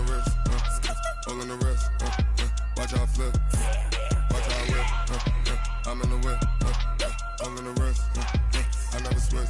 the wrist, all in the wrist, watch how I flip, watch how I whip, I'm in the whip, all in the wrist, I never switch.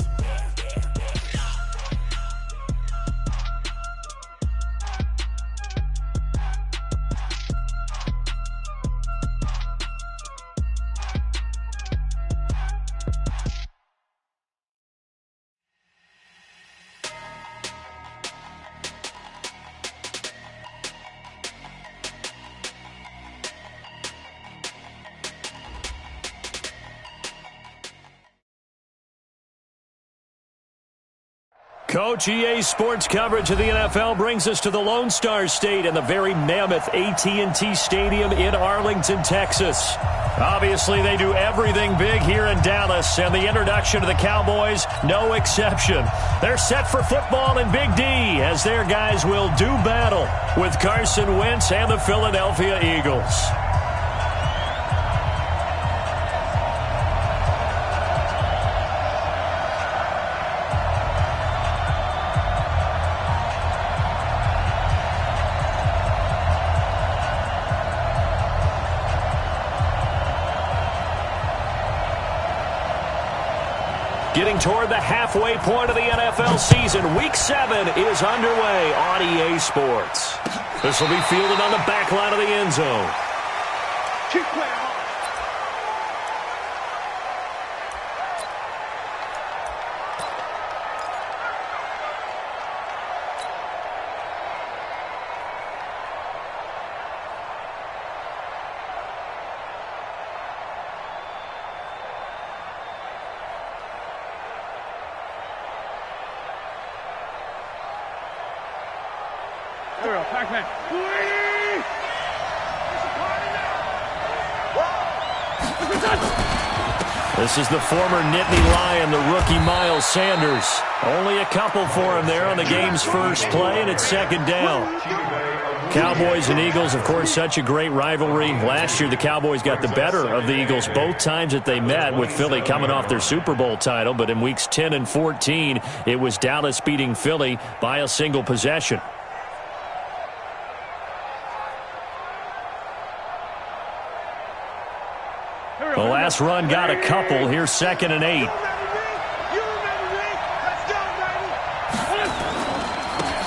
Coach, EA Sports coverage of the NFL brings us to the Lone Star State and the very mammoth AT&T Stadium in Arlington, Texas. Obviously, they do everything big here in Dallas, and the introduction to the Cowboys, no exception. They're set for football in Big D as their guys will do battle with Carson Wentz and the Philadelphia Eagles. Getting toward the halfway point of the NFL season, Week 7 is underway on EA Sports. This will be fielded on the back line of the end zone. This is the former Nittany Lion, the rookie Miles Sanders. Only a couple for him there on the game's first play, and it's second down. Cowboys and Eagles, of course, such a great rivalry. Last year, the Cowboys got the better of the Eagles both times that they met, with Philly coming off their Super Bowl title. But in weeks 10 and 14, it was Dallas beating Philly by a single possession. The last run got a couple. Here's 2nd and 8.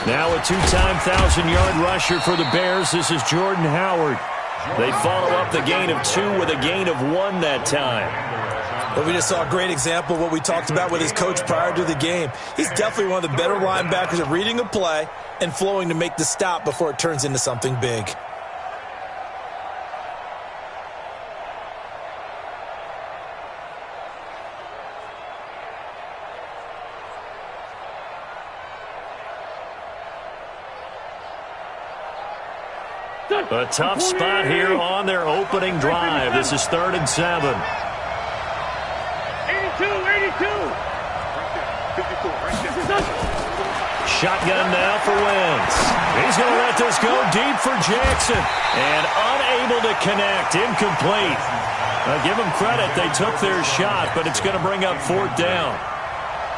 Now a two-time 1,000-yard rusher for the Bears. This is Jordan Howard. They follow up the gain of 2 with a gain of 1 that time. Well, we just saw a great example of what we talked about with his coach prior to the game. He's definitely one of the better linebackers at reading a play and flowing to make the stop before it turns into something big. A tough spot here on their opening drive. This is 3rd and 7. 82. Shotgun now for Wentz. He's going to let this go deep for Jackson. And unable to connect. Incomplete. Give them credit. They took their shot, but it's going to bring up 4th down.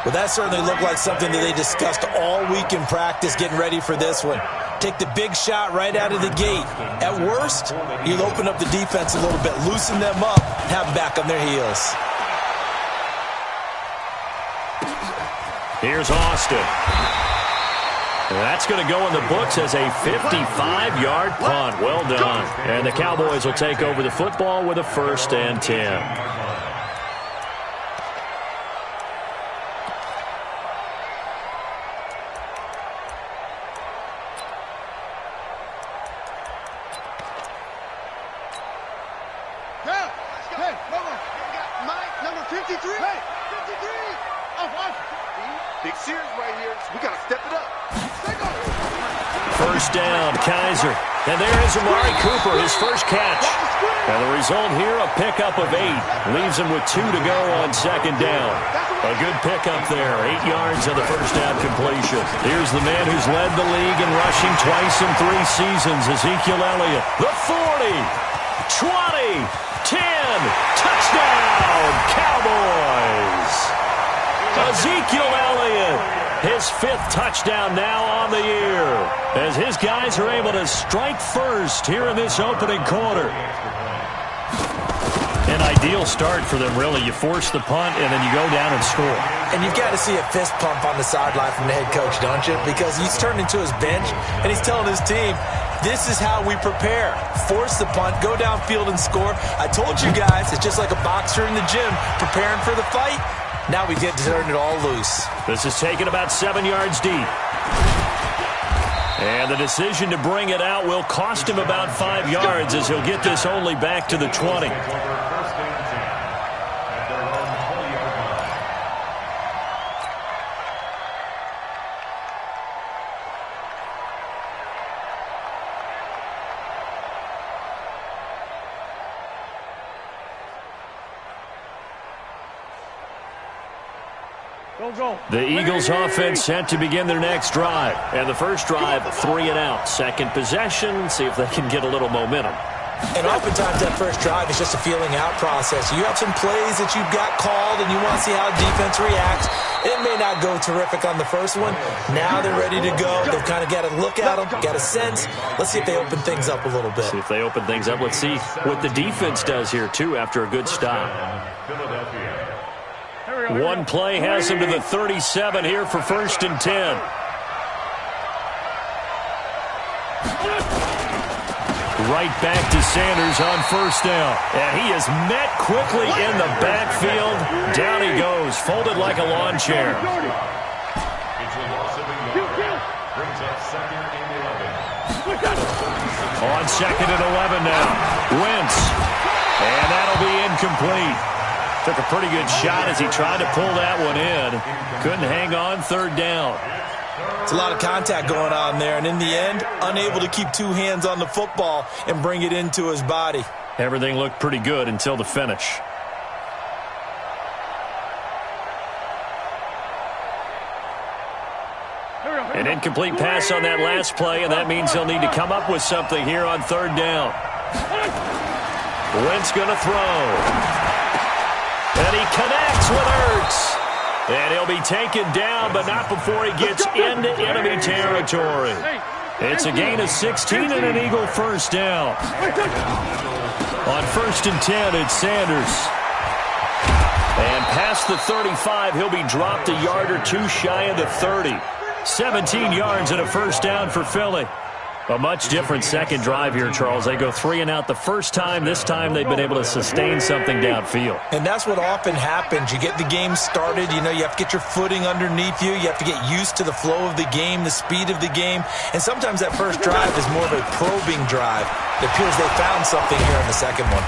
Well, that certainly looked like something that they discussed all week in practice getting ready for this one. Take the big shot right out of the gate. At worst, you'll open up the defense a little bit, loosen them up, and have them back on their heels. Here's Austin. And that's going to go in the books as a 55-yard punt. Well done. And the Cowboys will take over the football with a 1st and 10. First down, Kaiser. And there is Amari Cooper, his first catch. And the result here, a pickup of 8. Leaves him with 2 to go on 2nd down. A good pickup there, 8 yards on the first down completion. Here's the man who's led the league in rushing twice in 3 seasons, Ezekiel Elliott. The 40, 20, 10, touchdown, Cowboys. Ezekiel Elliott his 5th touchdown now on the year, as his guys are able to strike first here in this opening quarter. An ideal start for them, really. You force the punt, and then you go down and score. And you've got to see a fist pump on the sideline from the head coach, don't you? Because he's turned into his bench, and he's telling his team, this is how we prepare. Force the punt, go downfield and score. I told you guys, it's just like a boxer in the gym preparing for the fight. Now we get to turn it all loose. This is taken about 7 yards deep. And the decision to bring it out will cost him about 5 yards, as he'll get this only back to the 20. The Eagles offense set to begin their next drive. And the first drive, 3 and out. Second possession, see if they can get a little momentum. And oftentimes that first drive is just a feeling out process. You have some plays that you've got called and you want to see how defense reacts. It may not go terrific on the first one. Now they're ready to go. They've kind of got to look at them, got a sense. Let's see if they open things up a little bit. See if they open things up. Let's see what the defense does here, too, after a good stop. One play has him to the 37 here for 1st and 10. Right back to Sanders on 1st down. And he is met quickly in the backfield. Down he goes, folded like a lawn chair. On 2nd and 11 now. Wentz. And that'll be incomplete. Took a pretty good shot as he tried to pull that one in. Couldn't hang on 3rd down. It's a lot of contact going on there, and in the end, unable to keep 2 hands on the football and bring it into his body. Everything looked pretty good until the finish. An incomplete pass on that last play, and that means they'll need to come up with something here on 3rd down. Wentz going to throw. And he connects with Ertz. And he'll be taken down, but not before he gets into enemy territory. It's a gain of 16 and an Eagle 1st down. On 1st and 10, it's Sanders. And past the 35, he'll be dropped a yard or 2 shy of the 30. 17 yards and a 1st down for Philly. A much different second drive here, Charles. They go 3 and out the first time. This time they've been able to sustain something downfield. And that's what often happens. You get the game started. You know, you have to get your footing underneath you. You have to get used to the flow of the game, the speed of the game. And sometimes that first drive is more of a probing drive. It appears they found something here in the second one.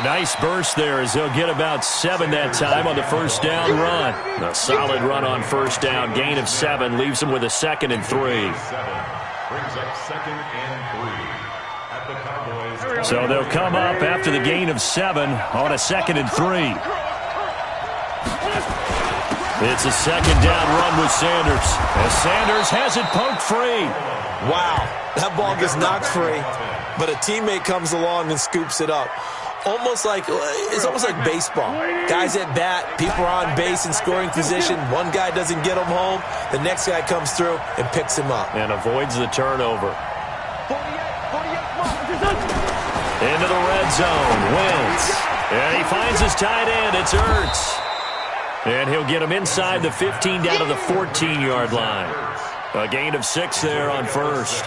A nice burst there as they'll get about 7 that time on the 1st down run. A solid run on 1st down. Gain of 7 leaves them with a 2nd and 3. Brings up 2nd and 3 at the Cowboys. So they'll come up after the gain of 7 on a 2nd and 3. It's a 2nd down run with Sanders, as Sanders has it poked free. Wow, that ball gets knocked free, but a teammate comes along and scoops it up. It's almost like baseball. Guys at bat, people are on base in scoring position. One guy doesn't get him home. The next guy comes through and picks him up. And avoids the turnover. Into the red zone. Wentz. And he finds his tight end. It's Ertz. And he'll get him inside the 15 down to the 14-yard line. A gain of 6 there on 1st.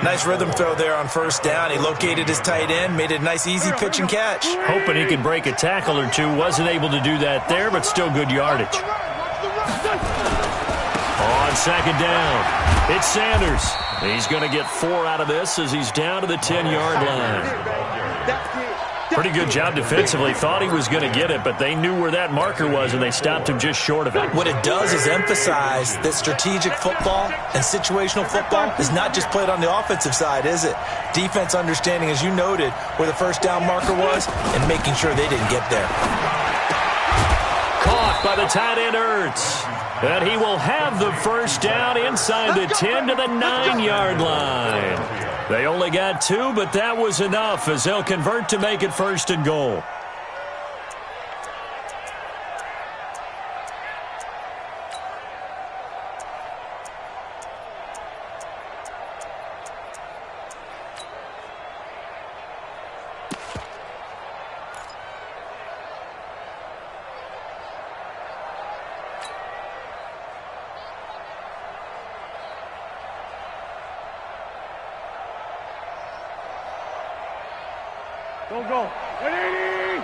Nice rhythm throw there on 1st down. He located his tight end, made it a nice easy pitch and catch. Hoping he could break a tackle or 2. Wasn't able to do that there, but still good yardage. On 2nd down, it's Sanders. He's going to get 4 out of this as he's down to the 10-yard line. Pretty good job defensively. Thought he was going to get it, but they knew where that marker was, and they stopped him just short of it. What it does is emphasize that strategic football and situational football is not just played on the offensive side, is it? Defense understanding, as you noted, where the 1st down marker was and making sure they didn't get there. Caught by the tight end, Ertz. And he will have the 1st down inside the 10 to the 9-yard line. They only got 2, but that was enough as they'll convert to make it 1st and goal. Don't go. Ready?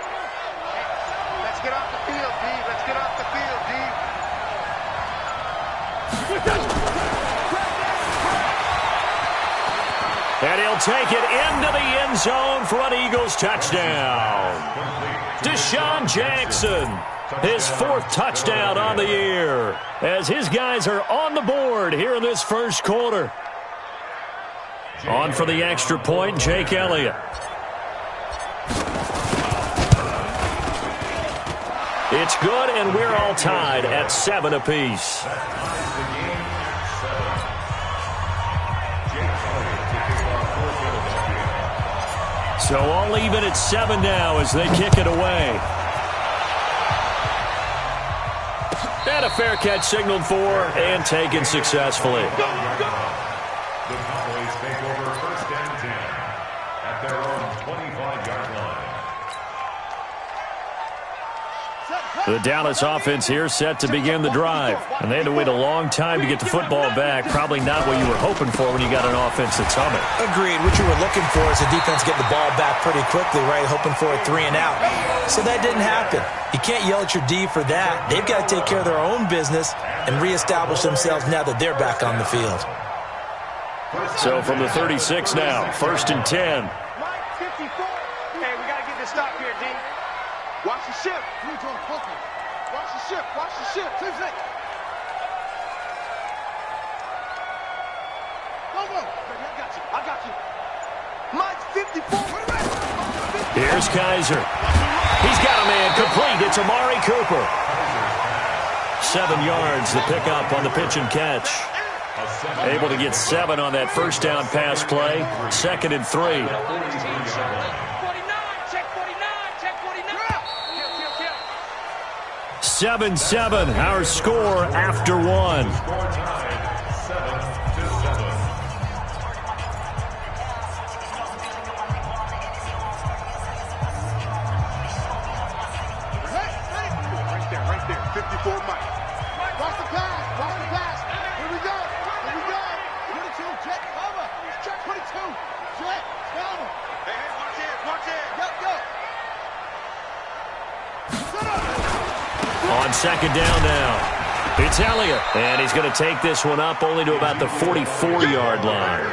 Let's get off the field, D. Let's get off the field, D. And he'll take it into the end zone for an Eagles touchdown. Deshaun Jackson, his 4th touchdown on the year, as his guys are on the board here in this first quarter. On for the extra point, Jake Elliott. It's good, and we're all tied at 7 apiece. So all even at 7 now as they kick it away. And a fair catch signaled for and taken successfully. The Cowboys take over 1st and 10 at their own 25-yard line. The Dallas offense here set to begin the drive. And they had to wait a long time to get the football back. Probably not what you were hoping for when you got an offense that's humming. Agreed. What you were looking for is the defense getting the ball back pretty quickly, right? Hoping for a 3 and out. So that didn't happen. You can't yell at your D for that. They've got to take care of their own business and reestablish themselves now that they're back on the field. So from the 36 now, 1st and 10. Mike, 54. Hey, we got to get this stop here, D. Watch the ship. Watch the ship. Watch the ship. Go. I got you. Mike, 54. Here's Kaiser. He's got a man complete. It's Amari Cooper. 7 yards, the pickup on the pitch and catch. Able to get 7 on that first down pass play. 2nd and 3. 7-7, our score after 1. Right there. 54, Mike. Watch the pass. Here we go. 22, jet cover. Jet 22. Jet cover. Hey, watch it. Go. On 2nd down now, it's Elliott, and he's going to take this one up only to about the 44-yard line.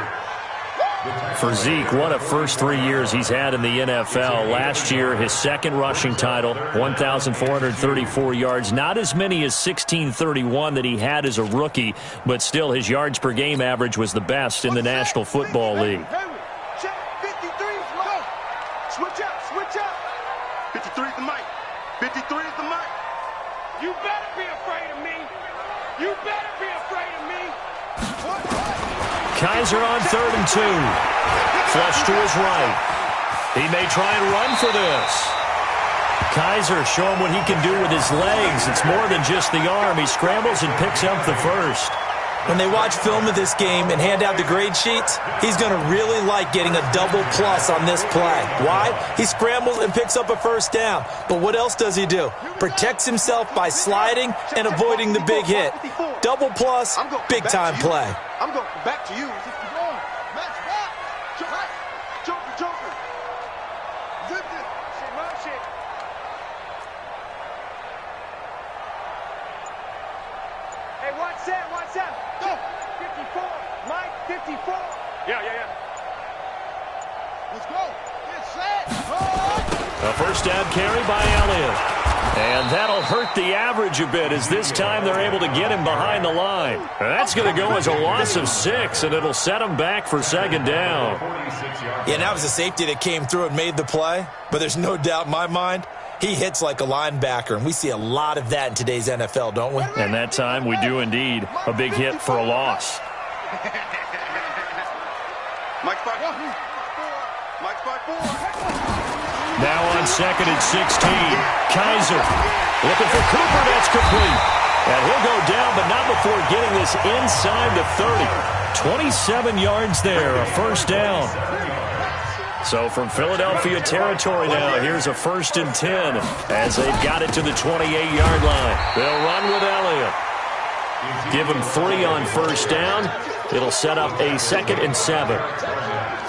For Zeke, what a first 3 years he's had in the NFL. Last year, his 2nd rushing title, 1,434 yards. Not as many as 1,631 that he had as a rookie, but still his yards per game average was the best in the National Football League. Check 53 is Mike. Switch up. 53 is the Mike. 53 is the Mike. You better be afraid of me. Kaiser on 3rd and 2. Flush to his right. He may try and run for this. Kaiser showing what he can do with his legs. It's more than just the arm. He scrambles and picks up the first. When they watch film of this game and hand out the grade sheets, he's going to really like getting a double plus on this play. Why? He scrambles and picks up a first down. But what else does he do? Protects himself by sliding and avoiding the big hit. Double plus, big-time play. I'm going back to you. Match back. Joker. Zip it. Shit. Hey, watch that. Go. 54. Mike, 54. Yeah. Let's go. Get set. A first down carry by Elliott. And that'll hurt the average a bit as this time they're able to get him behind the line. That's going to go as a loss of 6, and it'll set him back for 2nd down. Yeah, that was a safety that came through and made the play. But there's no doubt in my mind, he hits like a linebacker, and we see a lot of that in today's NFL, don't we? And that time we do indeed. A big hit for a loss. Mike 5-4. Now on 2nd and 16. Kaiser looking for Cooper. That's complete. And he'll go down, but not before getting this inside the 30. 27 yards there, a first down. So from Philadelphia territory now, here's a 1st and 10 as they've got it to the 28-yard line. They'll run with Elliott. Give him 3 on first down, It'll set up a 2nd and 7.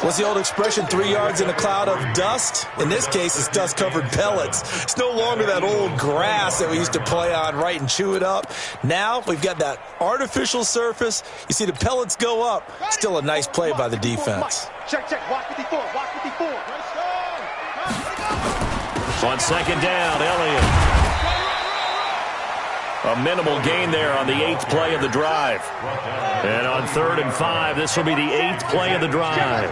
What's the old expression, 3 yards in a cloud of dust? In this case, it's dust-covered pellets. It's no longer that old grass that we used to play on, right, and chew it up. Now we've got that artificial surface. You see the pellets go up. Still a nice play by the defense. Check, watch 54, watch 54. On 2nd down, Elliott. A minimal gain there on the 8th play of the drive. And on 3rd and 5, this will be the 8th play of the drive.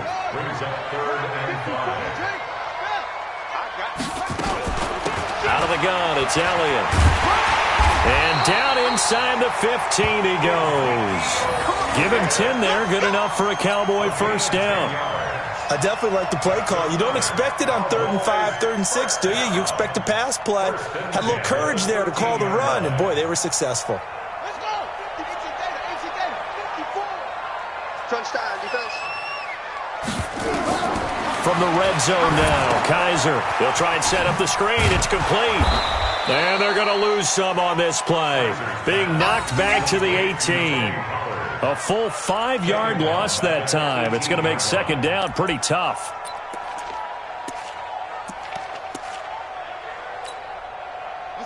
Out of the gun, it's Elliott. And down inside the 15 he goes. Give him 10 there, good enough for a Cowboy first down. I definitely like the play call. You don't expect it on 3rd and 5, 3rd and 6, do you? You expect a pass play. Had a little courage there to call the run, and boy, they were successful. Let's go. AC data, 54. Touchdown, defense. From the red zone now, Kaiser. He'll try and set up the screen. It's complete. And they're going to lose some on this play. Being knocked back to the 18. A full 5-yard loss that time. It's going to make 2nd down pretty tough.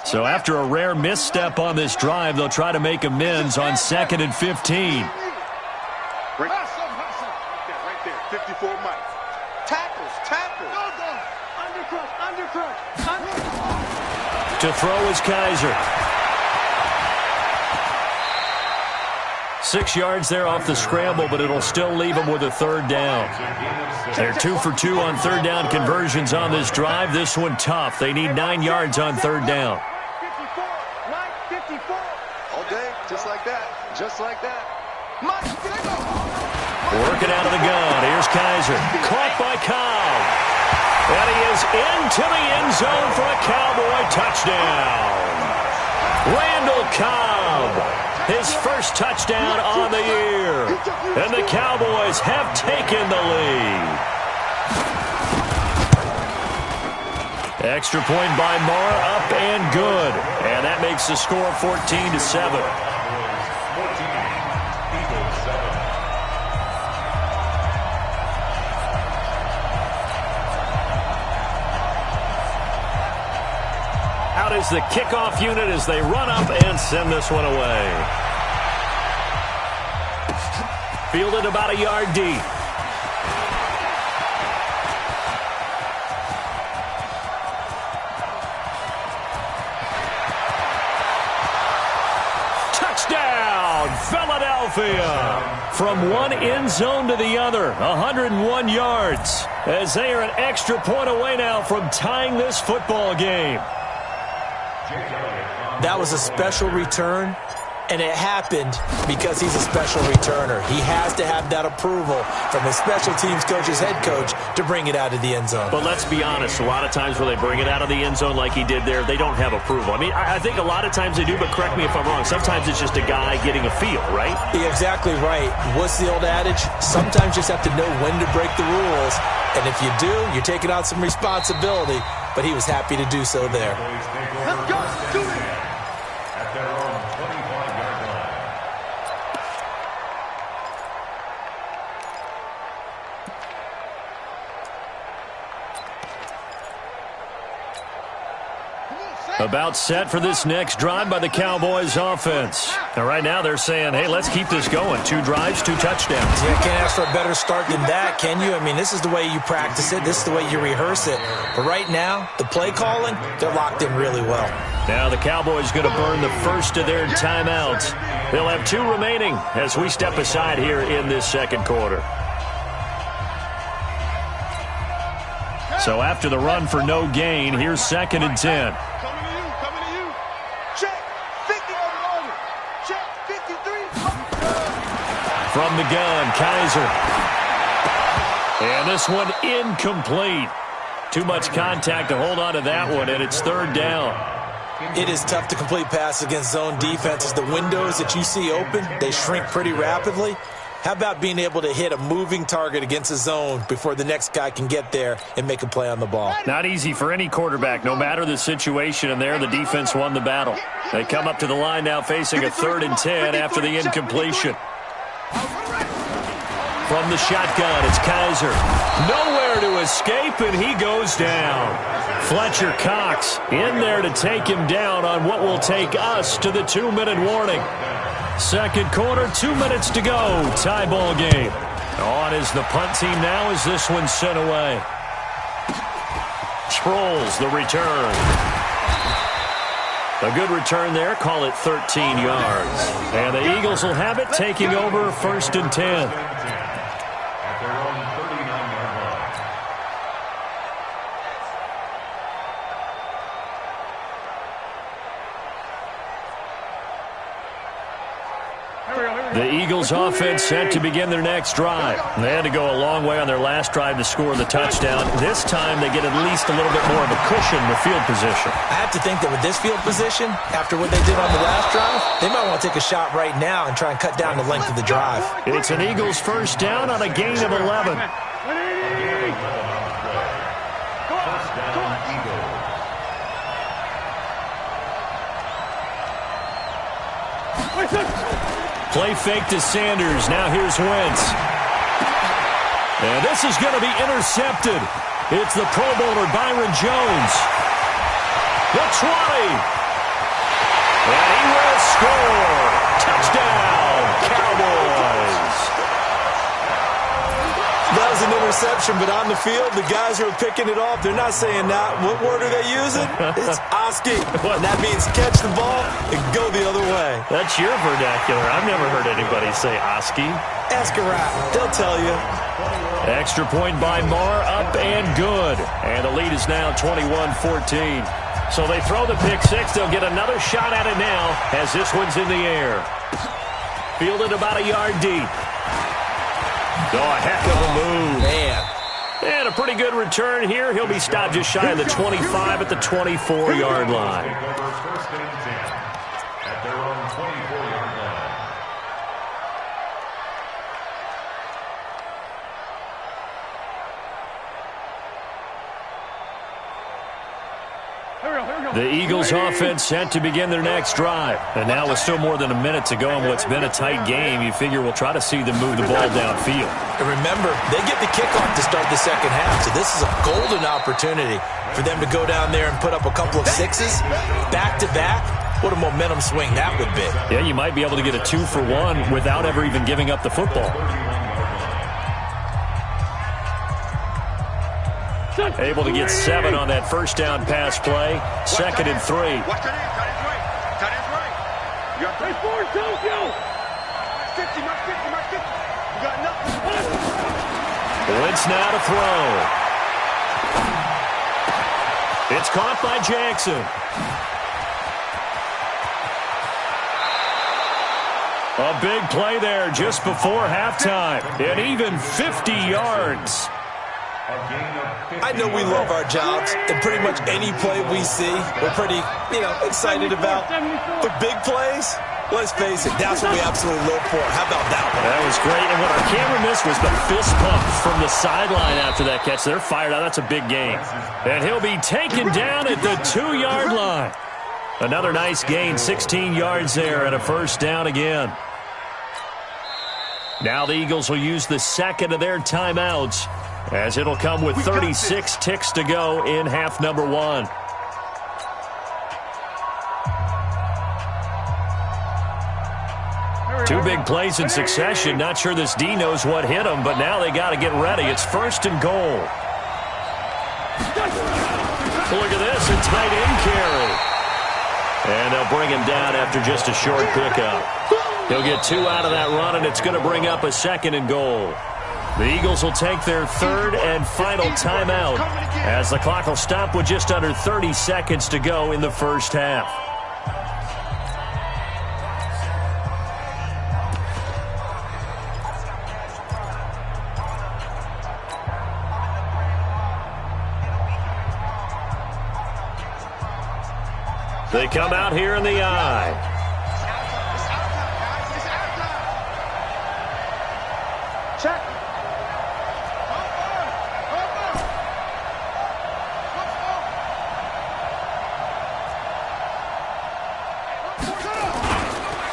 So after a rare misstep on this drive, they'll try to make amends on 2nd and 15. Right there, 54 Mike. Tackles. Undercrush. To throw is Kaiser. 6 yards there off the scramble, but it'll still leave them with a 3rd down. They're 2 for 2 on 3rd down conversions on this drive. This one tough. They need 9 yards on 3rd down. 54. All day, just like that. Working out of the gun. Here's Kaiser. Caught by Cobb. And he is into the end zone for a Cowboy touchdown. Randall Cobb. His first touchdown on the year. And the Cowboys have taken the lead. Extra point by Mara, up and good. And that makes the score 14-7. Out is the kickoff unit as they run up and send this one away. Fielded about a yard deep. Touchdown, Philadelphia! From one end zone to the other, 101 yards, as they are an extra point away now from tying this football game. That was a special return, and it happened because he's a special returner. He has to have that approval from his special teams coach's head coach to bring it out of the end zone. But let's be honest, a lot of times when they bring it out of the end zone like he did there, they don't have approval. I mean, I think a lot of times they do, but correct me if I'm wrong. Sometimes it's just a guy getting a feel, right? You're exactly right. What's the old adage? Sometimes you just have to know when to break the rules, and if you do, you're taking on some responsibility, but he was happy to do so there. Let's go. Do it. At their own 25-yard line. About set for this next drive by the Cowboys offense. And right now they're saying, hey, let's keep this going. 2 drives, 2 touchdowns. Yeah, can't ask for a better start than that, can you? I mean, this is the way you practice it. This is the way you rehearse it. But right now, the play calling, they're locked in really well. Now the Cowboys going to burn the first of their timeouts. They'll have 2 remaining as we step aside here in this second quarter. So after the run for no gain, here's 2nd and 10. From the gun, Kaiser. And this one incomplete. Too much contact to hold on to that one, and it's 3rd down. It is tough to complete passes against zone defenses. The windows that you see open, they shrink pretty rapidly. How about being able to hit a moving target against a zone before the next guy can get there and make a play on the ball? Not easy for any quarterback, no matter the situation, and there the defense won the battle. They come up to the line now facing a 3rd and 10 after the incompletion. All right. From the shotgun, it's Kaiser. Nowhere to escape, and he goes down. Fletcher Cox in there to take him down on what will take us to the 2-minute warning. Second quarter, 2 minutes to go. Tie ball game. On is the punt team now as this one's sent away. Sproles, the return. A good return there. Call it 13 yards. And the Eagles will have it, taking over 1st and 10. At their own 39-yard line. The Eagles offense set to begin their next drive. They had to go a long way on their last drive to score the touchdown. This time they get at least a little bit more of a cushion with field position. I have to think that with this field position, after what they did on the last drive, they might want to take a shot right now and try and cut down the length of the drive. It's an Eagles first down on a gain of 11. First down, Eagles. Play fake to Sanders. Now here's Wentz. And this is going to be intercepted. It's the Pro Bowler Byron Jones. The 20. And he will score. Touchdown, Cowboys. That was an interception, but on the field, the guys who are picking it off, they're not saying that. What word are they using? It's Oski. And that means catch the ball and go the other way. That's your vernacular. I've never heard anybody say Oski. Ask around. They'll tell you. Extra point by Marr, up and good. And the lead is now 21-14. So they throw the pick six. They'll get another shot at it now as this one's in the air. Fielded about a yard deep. Oh, a heck of a move. Man. And a pretty good return here. He'll be stopped just shy of the 25 at the 24-yard line. First and 10 at their own 24-yard line. The Eagles offense set to begin their next drive. And now with still more than a minute to go in what's been a tight game, you figure we'll try to see them move the ball downfield. And remember, they get the kickoff to start the second half, so this is a golden opportunity for them to go down there and put up a couple of sixes back-to-back. What a momentum swing that would be. Yeah, you might be able to get a 2-for-1 without ever even giving up the football. Able to get 7 on that first down pass play. 2nd and 3. Watch that in. Tight end's right. You got 3 4, Tokyo. 50, mark 50, mark 50. You got nothing. Wentz now to throw. It's caught by Jackson. A big play there just before halftime. And even 50 yards. I know we love our jobs, and pretty much any play we see, we're pretty, excited about. But big plays, let's face it, that's what we absolutely live for. How about that one? That was great, and what our camera missed was the fist pump from the sideline after that catch. They're fired out. That's a big game. And he'll be taken down at the 2-yard line. Another nice gain, 16 yards there, and a first down again. Now the Eagles will use the second of their timeouts, as it'll come with 36 ticks to go in half number 1. Two big plays in succession. Not sure this D knows what hit him, but now they got to get ready. It's 1st and goal. Look at this, a tight end carry. And they'll bring him down after just a short pickup. He'll get 2 out of that run, and it's going to bring up a 2nd and goal. The Eagles will take their 3rd and final timeout as the clock will stop with just under 30 seconds to go in the first half. They come out here in the eye. Check.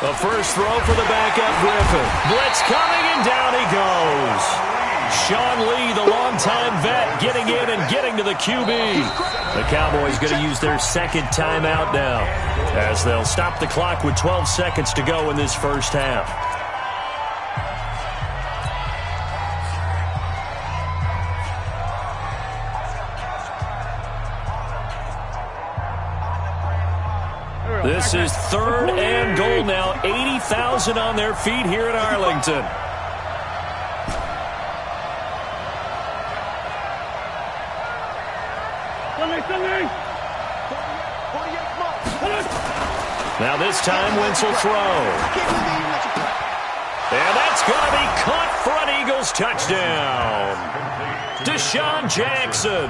A first throw for the backup Griffin. open. Blitz coming, and down he goes. Sean Lee, the longtime vet, getting in and getting to the QB. The Cowboys going to use their second timeout now, as they'll stop the clock with 12 seconds to go in this first half. This is 3rd and goal now. 80,000 on their feet here in Arlington. Now this time, Wentz will throw. And that's going to be caught for an Eagles touchdown. Deshaun Jackson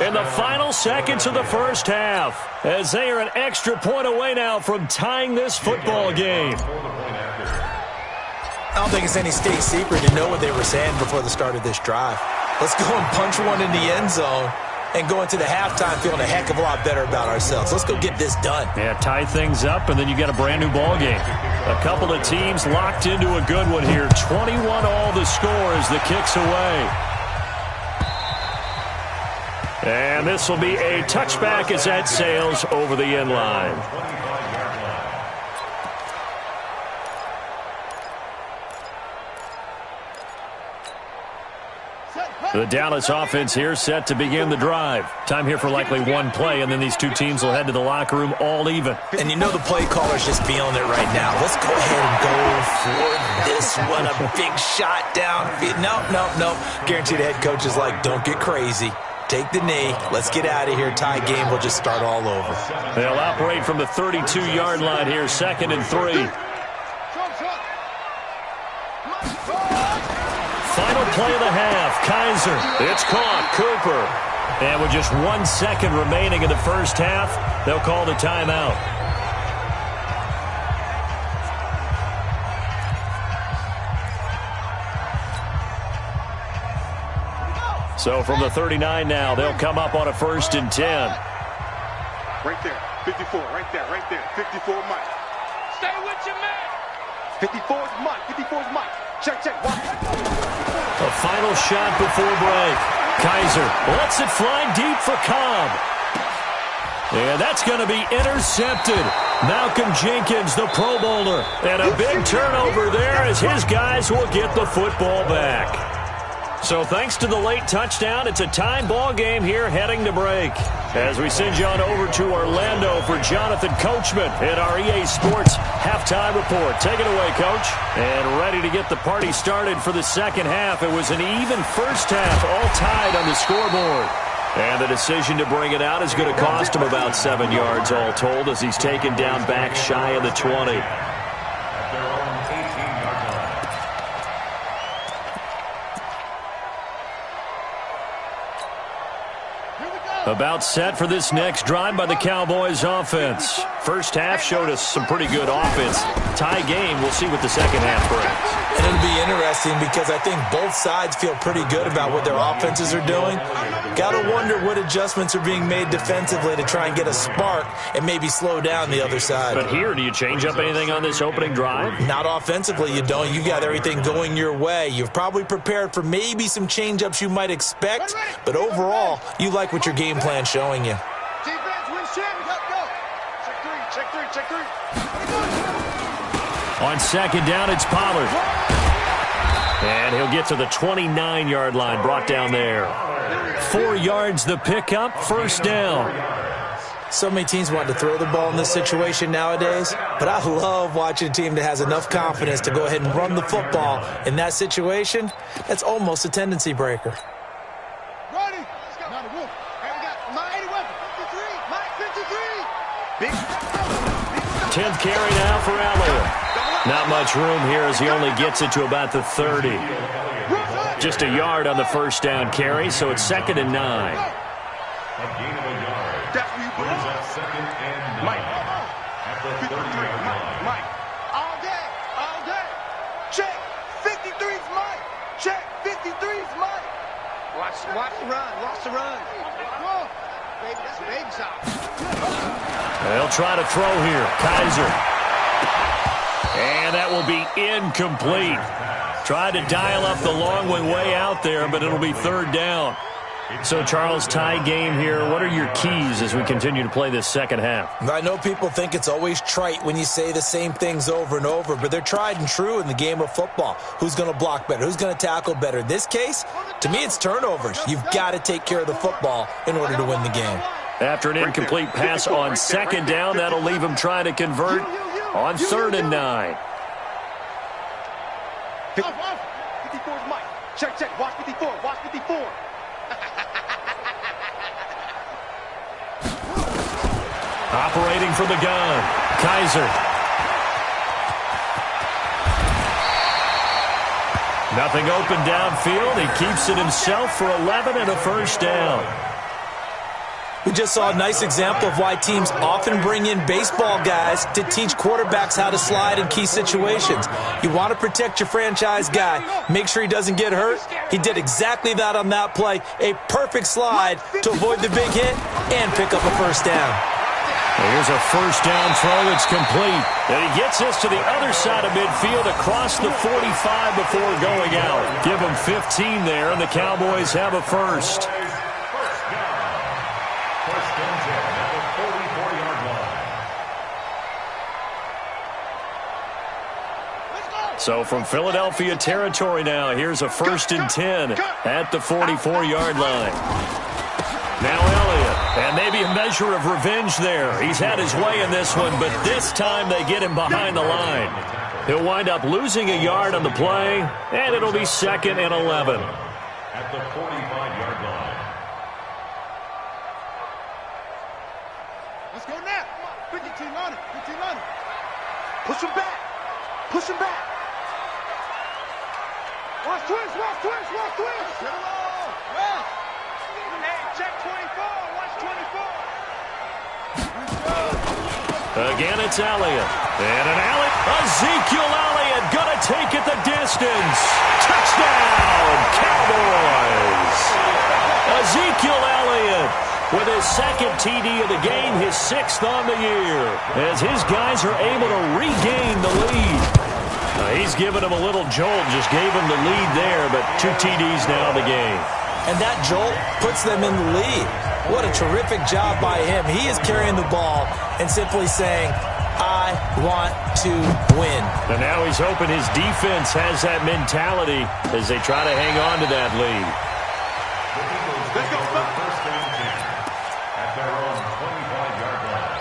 in the final seconds of the first half, as they are an extra point away now from tying this football game. I don't think it's any state secret to know what they were saying before the start of this drive. Let's go and punch one in the end zone and go into the halftime feeling a heck of a lot better about ourselves. Let's go get this done. Yeah, tie things up, and then you get a brand new ball game. A couple of teams locked into a good one here. 21 all the score as the kick's away. And this will be a touchback as that sails over the end line. The Dallas offense here set to begin the drive. Time here for likely one play, and then these two teams will head to the locker room all even. And you know the play caller's just feeling it right now. Let's go ahead and go for this one. A big shot down. No. Guaranteed the head coach is like, don't get crazy. Take the knee. Let's get out of here. Tie game will just start all over. They'll operate from the 32-yard line here, 2nd and 3. Final play of the half. Kaiser. It's caught. Cooper. And with just 1 second remaining in the first half, they'll call the timeout. So from the 39 now, they'll come up on a 1st and 10. Right there. 54. Right there. 54 Mike. Stay with your man. 54's Mike. 54's Mike. Check. Watch. A final shot before break. Kaiser lets it fly deep for Cobb. And that's going to be intercepted. Malcolm Jenkins, the Pro Bowler. And a big turnover there as his guys will get the football back. So thanks to the late touchdown, it's a tie ball game here heading to break. As we send you on over to Orlando for Jonathan Coachman at our EA Sports halftime report. Take it away, Coach. And ready to get the party started for the second half. It was an even first half, all tied on the scoreboard. And the decision to bring it out is going to cost him about 7 yards all told as he's taken down back shy of the 20. About set for this next drive by the Cowboys offense. First half showed us some pretty good offense. Tie game, we'll see what the second half brings. And it'll be interesting because I think both sides feel pretty good about what their offenses are doing. Got to wonder what adjustments are being made defensively to try and get a spark and maybe slow down the other side. But here, do you change up anything on this opening drive? Not offensively, you don't. You got everything going your way. You've probably prepared for maybe some change-ups you might expect, but overall, you like what your game plan's showing you. Defense, win shit. Go. Check three. On second down, it's Pollard. And he'll get to the 29-yard line, brought down there. 4 yards the pickup, first down. So many teams want to throw the ball in this situation nowadays, but I love watching a team that has enough confidence to go ahead and run the football. In that situation, that's almost a tendency breaker. Ready. Let's go. Now the Wolf. And we got Mike 81, 53. Mike 53. 10th carry now for Elliott. Not much room here as he only gets it to about the 30. Just a yard on the first down carry, so it's 2nd and 9. A gain of a yard. Brings up 2nd and 9. Mike. At the 30-yard line. Mike. All day. Check. 53's Mike. Check. 53's Mike. Watch the run. Whoa. Baby, that's a baby shot. They'll try to throw here. Kaiser. And that will be incomplete. Tried to dial up the long one way out there, but it'll be third down. So, Charles, tie game here. What are your keys as we continue to play this second half? I know people think it's always trite when you say the same things over and over, but they're tried and true in the game of football. Who's going to block better? Who's going to tackle better? In this case, to me, it's turnovers. You've got to take care of the football in order to win the game. After an incomplete pass on second down, that'll leave him trying to convert on 3rd and 9. 54's Mike. Check, check. Watch 54. Watch 54. Operating from the gun, Kaiser. Nothing open downfield. He keeps it himself for 11 and a first down. We just saw a nice example of why teams often bring in baseball guys to teach quarterbacks how to slide in key situations. You want to protect your franchise guy. Make sure he doesn't get hurt. He did exactly that on that play. A perfect slide to avoid the big hit and pick up a first down. Here's a first down throw. It's complete. And he gets this to the other side of midfield across the 45 before going out. Give him 15 there, and the Cowboys have a first. So from Philadelphia territory now, here's a 1st and 10 at the 44-yard line. Now Elliott, and maybe a measure of revenge there. He's had his way in this one, but this time they get him behind the line. He'll wind up losing a yard on the play, and it'll be 2nd and 11. At the 45-yard line. Let's go now. 15 on it. 15 on it. Push him back. Push him back. Watch twist. Watch twist. Watch twist. Get it all. Yes. Hey, check 24. Watch 24. Again, it's Elliott. And an Elliott. Ezekiel Elliott going to take it the distance. Touchdown, Cowboys. Ezekiel Elliott with his 2nd TD of the game, his 6th on the year, as his guys are able to regain the lead. He's given him a little jolt, just gave him the lead there, but 2 TDs now in the game. And that jolt puts them in the lead. What a terrific job by him. He is carrying the ball and simply saying, I want to win. And now he's hoping his defense has that mentality as they try to hang on to that lead. Let's go. First down 10 at their own 25-yard line.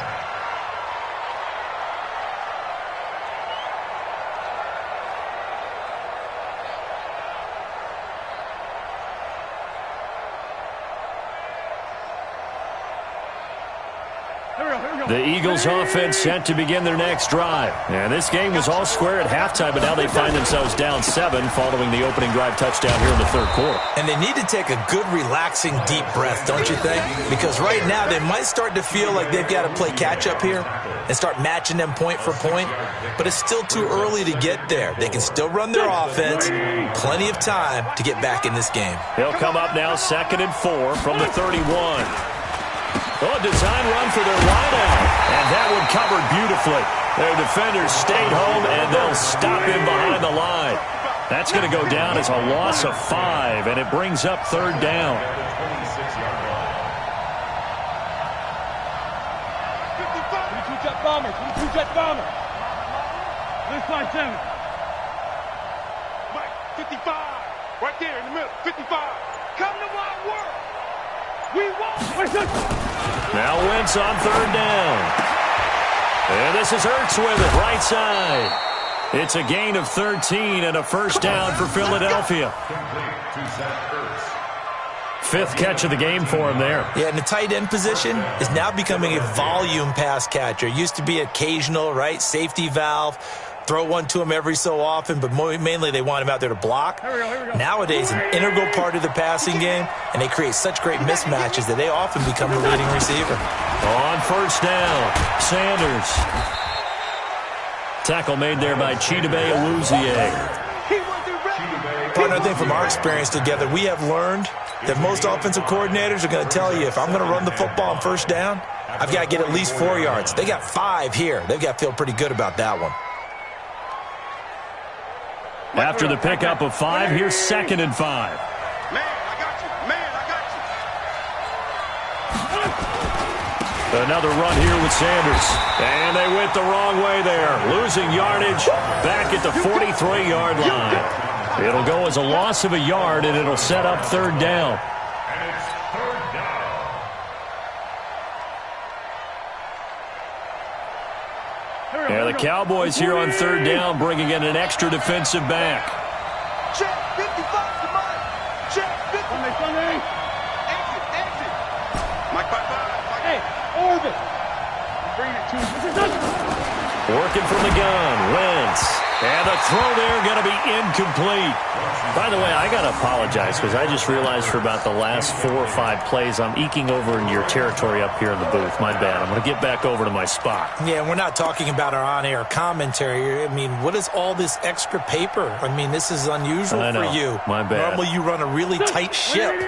The Eagles offense set to begin their next drive. And this game was all square at halftime, but now they find themselves down 7 following the opening drive touchdown here in the 3rd quarter. And they need to take a good, relaxing, deep breath, don't you think? Because right now they might start to feel like they've got to play catch-up here and start matching them point for point. But it's still too early to get there. They can still run their offense. Plenty of time to get back in this game. He'll come up now 2nd and 4 from the 31. Oh, a design run for their wideout. And that one covered beautifully. Their defenders stayed home, and they'll stop him behind the line. That's going to go down as a loss of 5, and it brings up 3rd down. 22-jet bomber. 22-jet bomber. Let's find 7. Mike, 55. Right there in the middle. 55. Come to my world. We won't. Now Wentz on 3rd down. And this is Ertz with it, right side. It's a gain of 13 and a first down for Philadelphia. 5th catch of the game for him there. Yeah, and the tight end position is now becoming a volume pass catcher. Used to be occasional, right? Safety valve. Throw one to him every so often, but mainly they want him out there to block. Here we go. Nowadays, an integral part of the passing game, and they create such great mismatches that they often become the leading receiver. On 1st down, Sanders. Tackle made there by Chidobe Awuzie. Partner, I think from our experience together, we have learned that most offensive coordinators are going to tell you, if I'm going to run the football on 1st down, I've got to get at least 4 yards. They got 5 here. They've got to feel pretty good about that one. After the pickup of 5, here's 2nd and 5. Man, I got you. Man, I got you. Another run here with Sanders. And they went the wrong way there. Losing yardage back at the 43-yard line. It'll go as a loss of a yard, and it'll set up 3rd down. And it's 3rd down. Yeah, the Cowboys here on 3rd down, bringing in an extra defensive back. Check, 55, come on. Check, 50. Exit. Mike, Hey, Orbit. Bring it to Working from the gun, Wentz. And the throw there going to be incomplete. By the way, I got to apologize because I just realized for about the last 4 or 5 plays, I'm eking over into your territory up here in the booth. My bad. I'm going to get back over to my spot. Yeah, we're not talking about our on-air commentary. I mean, what is all this extra paper? I mean, this is unusual for you. My bad. Normally you run a really tight ship.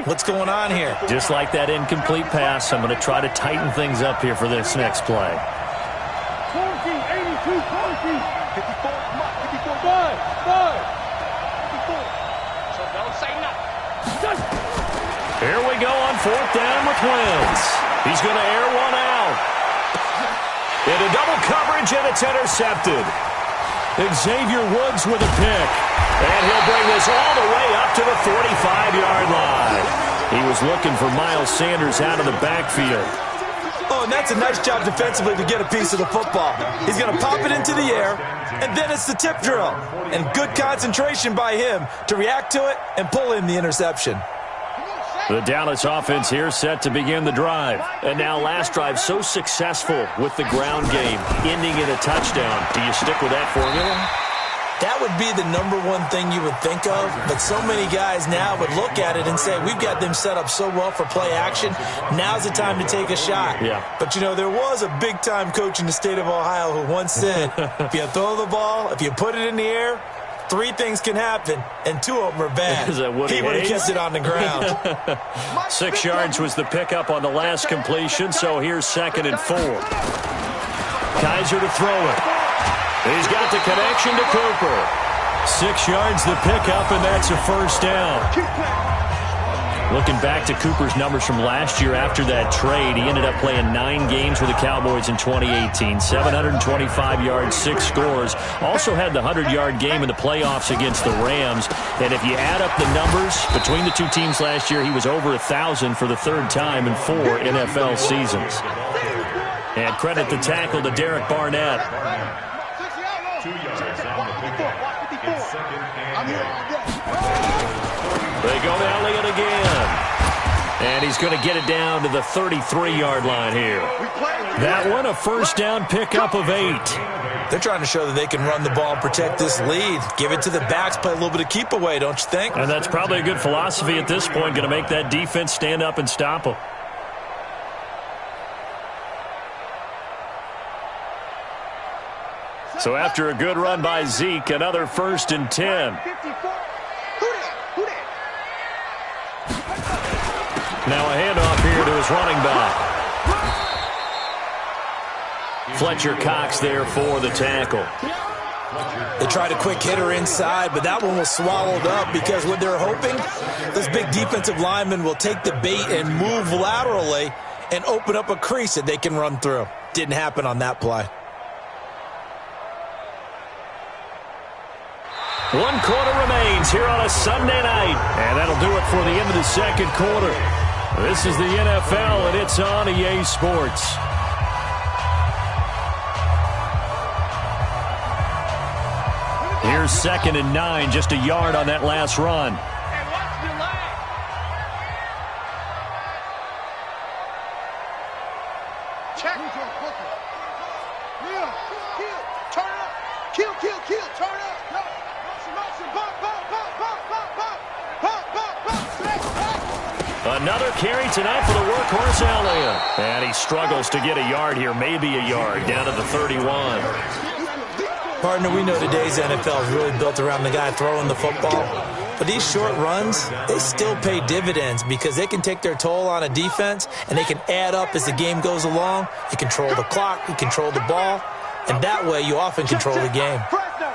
What's going on here? Just like that incomplete pass, I'm going to try to tighten things up here for this next play. 54, come on, 54. 5. So don't say nothing. Here we go on 4th down with Wentz. He's going to air one out. Into double coverage, and it's intercepted. Xavier Woods with a pick. And he'll bring this all the way up to the 45-yard line. He was looking for Miles Sanders out of the backfield. Oh, and that's a nice job defensively to get a piece of the football. He's going to pop it into the air, and then it's the tip drill. And good concentration by him to react to it and pull in the interception. The Dallas offense here set to begin the drive. And now last drive so successful with the ground game, ending in a touchdown. Do you stick with that formula? That would be the number one thing you would think of, but so many guys now would look at it and say, we've got them set up so well for play action, now's the time to take a shot. Yeah. But, you know, there was a big-time coach in the state of Ohio who once said, if you throw the ball, if you put it in the air, 3 things can happen, and 2 of them are bad. Is that Woody He would have Hayes? kissed it on the ground. 6 yards was the pickup on the last completion, so here's 2nd and 4. Kaiser to throw it. He's got the connection to Cooper. 6 yards the pickup, and that's a 1st down. Looking back to Cooper's numbers from last year after that trade, he ended up playing 9 games with the Cowboys in 2018. 725 yards, 6 scores. Also had the 100-yard game in the playoffs against the Rams. And if you add up the numbers between the 2 teams last year, he was over 1,000 for the 3rd time in 4 NFL seasons. And credit the tackle to Derek Barnett. 2 yards on the pickup. It's 2nd and 8. They go to Elliott again. And he's going to get it down to the 33-yard line here. That one, a 1st down pickup of 8. They're trying to show that they can run the ball and protect this lead. Give it to the backs, play a little bit of keep away, don't you think? And that's probably a good philosophy at this point, going to make that defense stand up and stop them. So after a good run by Zeke, another 1st and 10. Now a handoff here to his running back. Fletcher Cox there for the tackle. They tried a quick hitter inside, but that one was swallowed up because what they're hoping, this big defensive lineman will take the bait and move laterally and open up a crease that they can run through. Didn't happen on that play. 1 quarter remains here on a Sunday night. And that'll do it for the end of the 2nd quarter. This is the NFL, and it's on EA Sports. Here's 2nd and 9, just a yard on that last run. Check. Kill. Turn up. Motion. Bump. Another carry tonight for the workhorse Elliott. And he struggles to get a yard here, maybe a yard, down to the 31. Partner, we know today's NFL is really built around the guy throwing the football. But these short runs, they still pay dividends because they can take their toll on a defense and they can add up as the game goes along. You control the clock, you control the ball, and that way you often control the game. Fresno.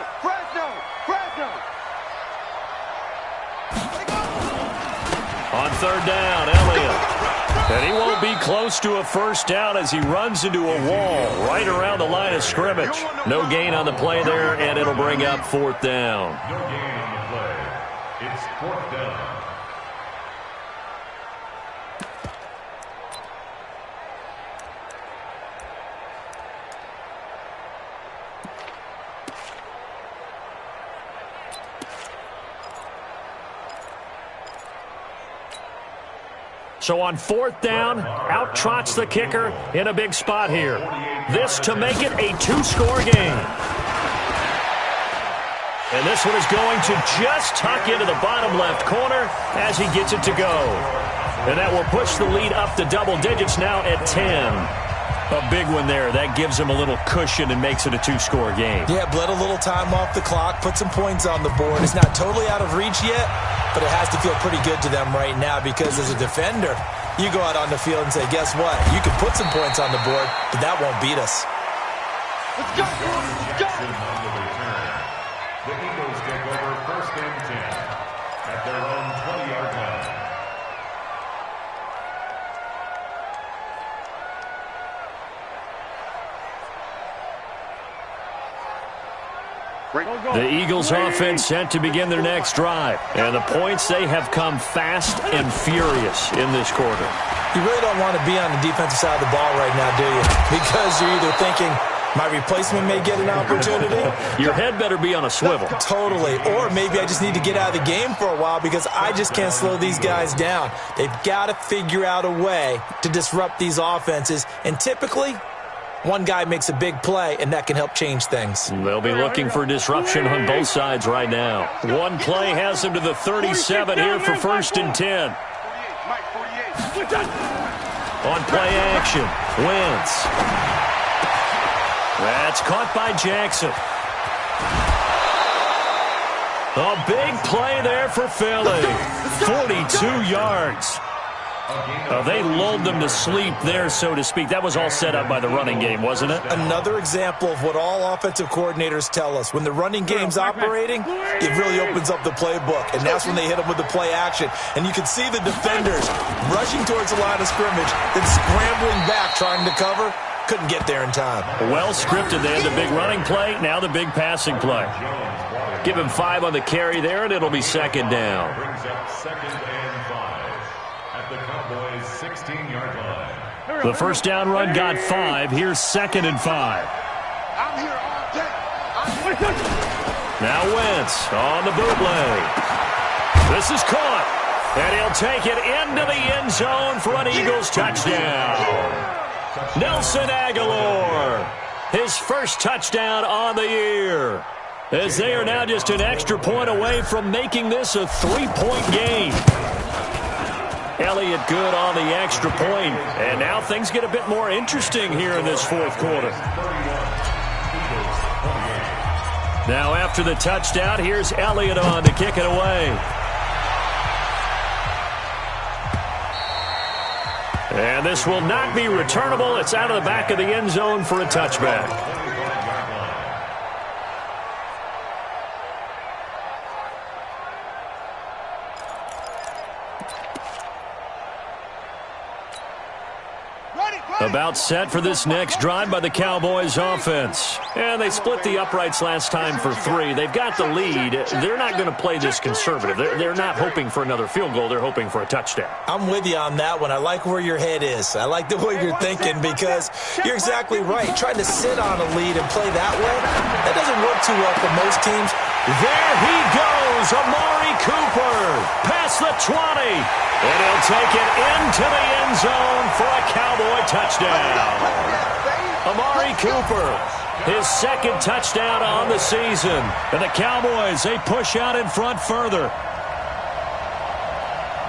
On third down, Elliott. And he won't be close to a first down as he runs into a wall right around the line of scrimmage. No gain on the play there, and it'll bring up fourth down. No gain on the play. It's fourth down. So on fourth down, out trots the kicker in a big spot here. This to make it a two-score game. And this one is going to just tuck into the bottom left corner as he gets it to go. And that will push the lead up to double digits now at 10. A big one there. That gives him a little cushion and makes it a two-score game. Yeah, bled a little time off the clock, put some points on the board. It's not totally out of reach yet, but it has to feel pretty good to them right now because as a defender, you go out on the field and say, guess what? You can put some points on the board, but that won't beat us. Let's go, let's go. On the return, the Eagles take over first and 10 at their own 20-yard line. The Eagles offense set to begin their next drive. And the points, they have come fast and furious in this quarter. You really don't want to be on the defensive side of the ball right now, do you? Because you're either thinking, my replacement may get an opportunity. Your head better be on a swivel. Totally. Or maybe I just need to get out of the game for a while because I just can't slow these guys down. They've got to figure out a way to disrupt these offenses. And typically, one guy makes a big play, and that can help change things. They'll be looking for disruption on both sides right now. One play has them to the 37 here for first and 10. On play action, Wentz. That's caught by Jackson. A big play there for Philly. 42 yards. They lulled them to sleep there, so to speak. That was all set up by the running game, wasn't it? Another example of what all offensive coordinators tell us. When the running game's operating, it really opens up the playbook, and that's when they hit them with the play action. And you can see the defenders rushing towards the line of scrimmage, then scrambling back, trying to cover. Couldn't get there in time. Well scripted. They had the big running play, now the big passing play. Give him 5 on the carry there, and it'll be second down. Brings up second and 5 at the Cowboys' 16-yard line. The first down run got 5. Here's second and 5. I'm here all day. Now Wentz on the bootleg. This is caught, and he'll take it into the end zone for an Eagles touchdown. Nelson Aguilar, his first touchdown on the year, as they are now just an extra point away from making this a 3-point game. Elliott good on the extra point, and now things get a bit more interesting here in this fourth quarter. Now after the touchdown, here's Elliott on to kick it away. And this will not be returnable. It's out of the back of the end zone for a touchback. About set for this next drive by the Cowboys offense. And they split the uprights last time for 3. They've got the lead. They're not going to play this conservative. They're not hoping for another field goal. They're hoping for a touchdown. I'm with you on that one. I like where your head is. I like the way you're thinking because you're exactly right. Trying to sit on a lead and play that way, that doesn't work too well for most teams. There he goes, Amari Cooper, past the 20. And he'll take it into the end zone for a Cowboy touchdown. Amari Cooper, his second touchdown on the season. And the Cowboys, they push out in front further.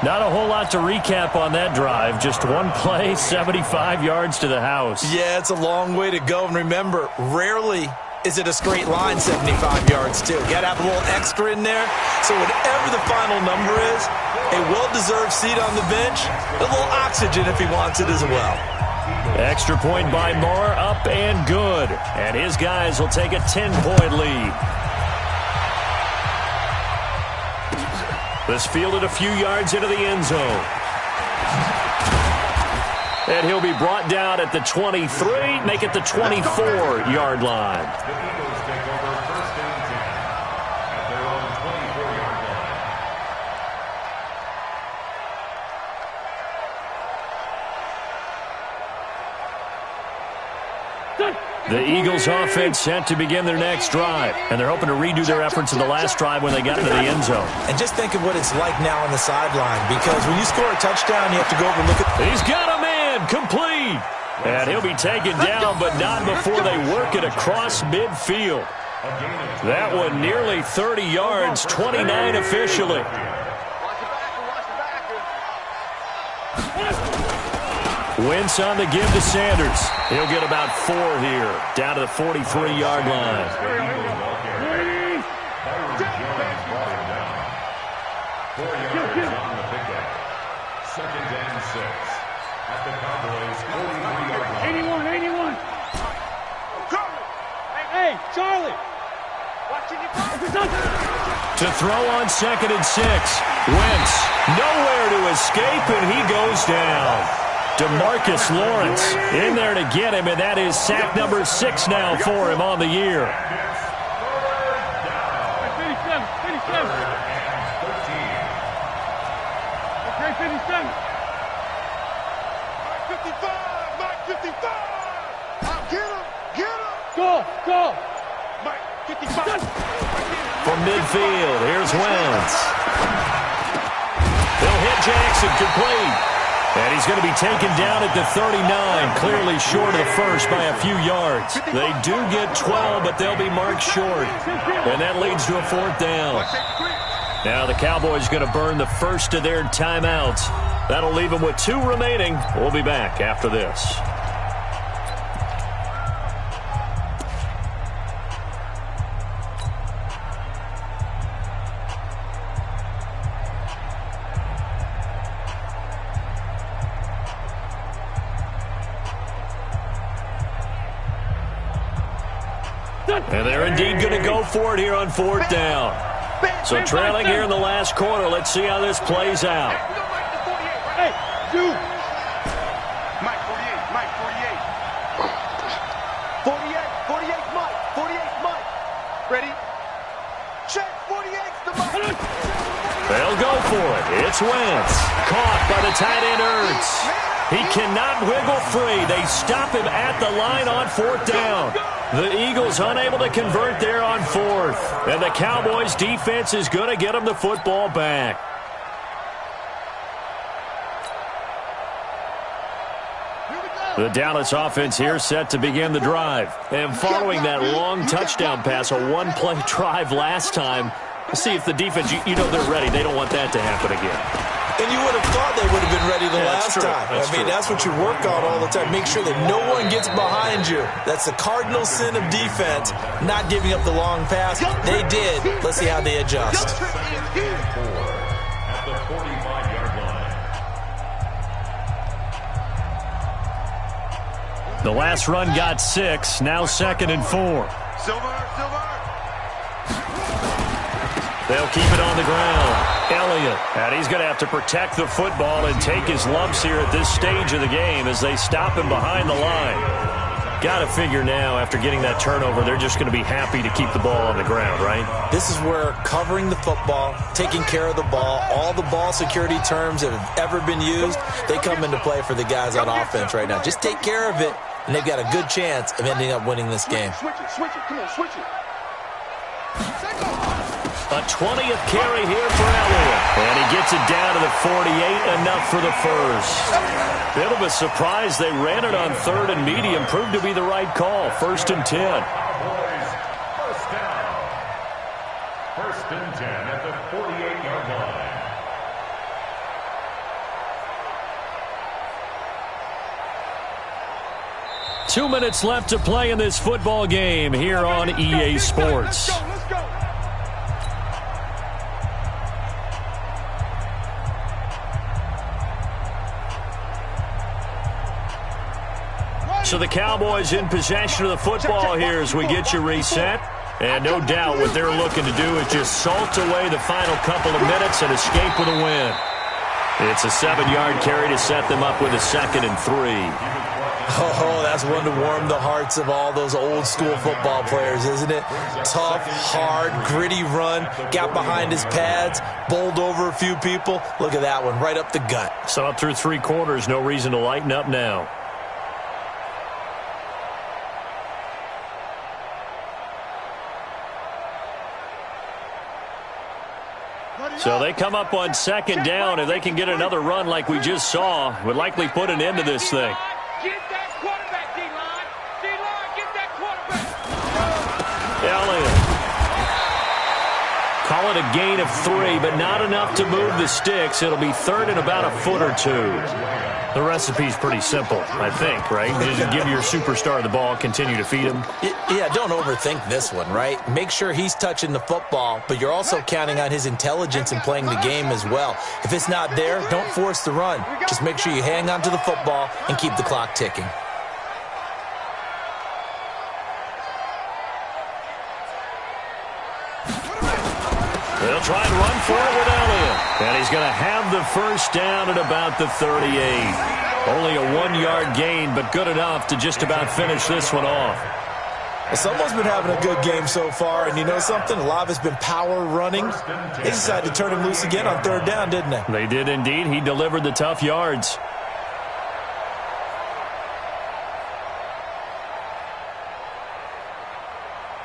Not a whole lot to recap on that drive. Just one play, 75 yards to the house. Yeah, it's a long way to go. And remember, rarely is it a straight line 75 yards, too. Got to have a little extra in there. So whatever the final number is, a well-deserved seat on the bench, a little oxygen if he wants it as well. Extra point by Moore, up and good. And his guys will take a 10-point lead. This fielded a few yards into the end zone. And he'll be brought down at the 23, make it the 24-yard line. The Eagles take over first and 10 at their own 24-yard line. The Eagles offense set to begin their next drive, and they're hoping to redo their efforts in the last drive when they got into the end zone. And just think of what it's like now on the sideline, because when you score a touchdown, you have to go over and look at... He's got a man, complete. And he'll be taken down, but not before they work it across midfield. That one nearly 30 yards, 29 officially. Wentz on the give to Sanders. He'll get about 4 here, down to the 43-yard line. Second and 6 at the Cowboys' 43-yard line. 81. Hey, Charlie. To throw on second and 6. Wentz nowhere to escape, and he goes down. DeMarcus Lawrence in there to get him, and that is sack number 6 now for him on the year. 57. Mike 55. Get him. Go. Mike 55. From midfield, here's Wentz. They'll hit Jackson, complete. And he's going to be taken down at the 39, clearly short of the first by a few yards. They do get 12, but they'll be marked short. And that leads to a 4th down. Now the Cowboys going to burn the first of their timeouts. That'll leave them with 2 remaining. We'll be back after this. And they're indeed going to go for it here on 4th down. So trailing here in the last quarter. Let's see how this plays out. Hey, dude. Mike 48. 48, Mike. Ready? Check. 48's the Mike. They'll go for it. It's Wentz. Caught by the tight end Ertz. He cannot wiggle free. They stop him at the line on 4th down. The Eagles unable to convert there on 4th. And the Cowboys defense is going to get them the football back. The Dallas offense here set to begin the drive. And following that long touchdown pass, a one-play drive last time, see if the defense, you know they're ready. They don't want that to happen again. And you would have thought they would have been ready the last time. That's what you work on all the time. Make sure that no one gets behind you. That's the cardinal sin of defense, not giving up the long pass. They did. Let's see how they adjust. At the 45-yard line. The last run got 6. Now 2nd and 4. Silver. They'll keep it on the ground. Elliott. And he's going to have to protect the football and take his lumps here at this stage of the game as they stop him behind the line. Got to figure now, after getting that turnover, they're just going to be happy to keep the ball on the ground, right? This is where covering the football, taking care of the ball, all the ball security terms that have ever been used, they come into play for the guys on offense right now. Just take care of it, and they've got a good chance of ending up winning this game. Switch it. Come on, switch it. A 20th carry here for Elliott. And he gets it down to the 48, enough for the first. Bit of a surprise. They ran it on 3rd and medium. Proved to be the right call. 1st and 10. Cowboys, first down. 1st and 10 at the 48-yard line. 2 minutes left to play in this football game here on EA Sports. Let's go. So the Cowboys in possession of the football here as we get you reset. And no doubt what they're looking to do is just salt away the final couple of minutes and escape with a win. It's a 7-yard carry to set them up with a 2nd and 3. Oh, that's one to warm the hearts of all those old-school football players, isn't it? Tough, hard, gritty run, got behind his pads, bowled over a few people. Look at that one, right up the gut. So up through 3 quarters, no reason to lighten up now. So they come up on 2nd down. If they can get another run like we just saw, would likely put an end to this thing. Get that quarterback, D-line. D-line, get that quarterback. Elliott. Call it a gain of 3, but not enough to move the sticks. It'll be 3rd and about a foot or 2. The recipe's pretty simple, I think, right? Just give your superstar the ball, continue to feed him. Yeah, don't overthink this one, right? Make sure he's touching the football, but you're also counting on his intelligence in playing the game as well. If it's not there, don't force the run. Just make sure you hang on to the football and keep the clock ticking. They'll try and run for it with Elliott. And he's going to have the 1st down at about the 38. Only a 1-yard gain, but good enough to just about finish this one off. Well, someone's been having a good game so far, and you know something? A lot of it's been power running. They decided to turn him loose again on 3rd down, didn't they? They did indeed. He delivered the tough yards.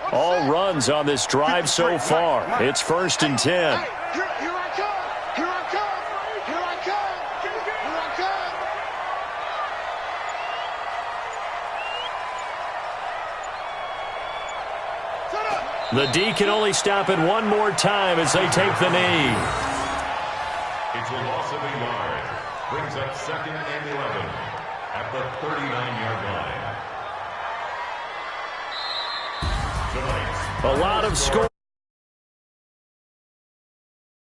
All runs on this drive so far. It's 1st and 10. Here I come. Here I come. Here I come. Here I come. The D can only stop it one more time as they take the knee. It's a loss of a yard. Brings up 2nd and 11 at the 39-yard line. A lot of score.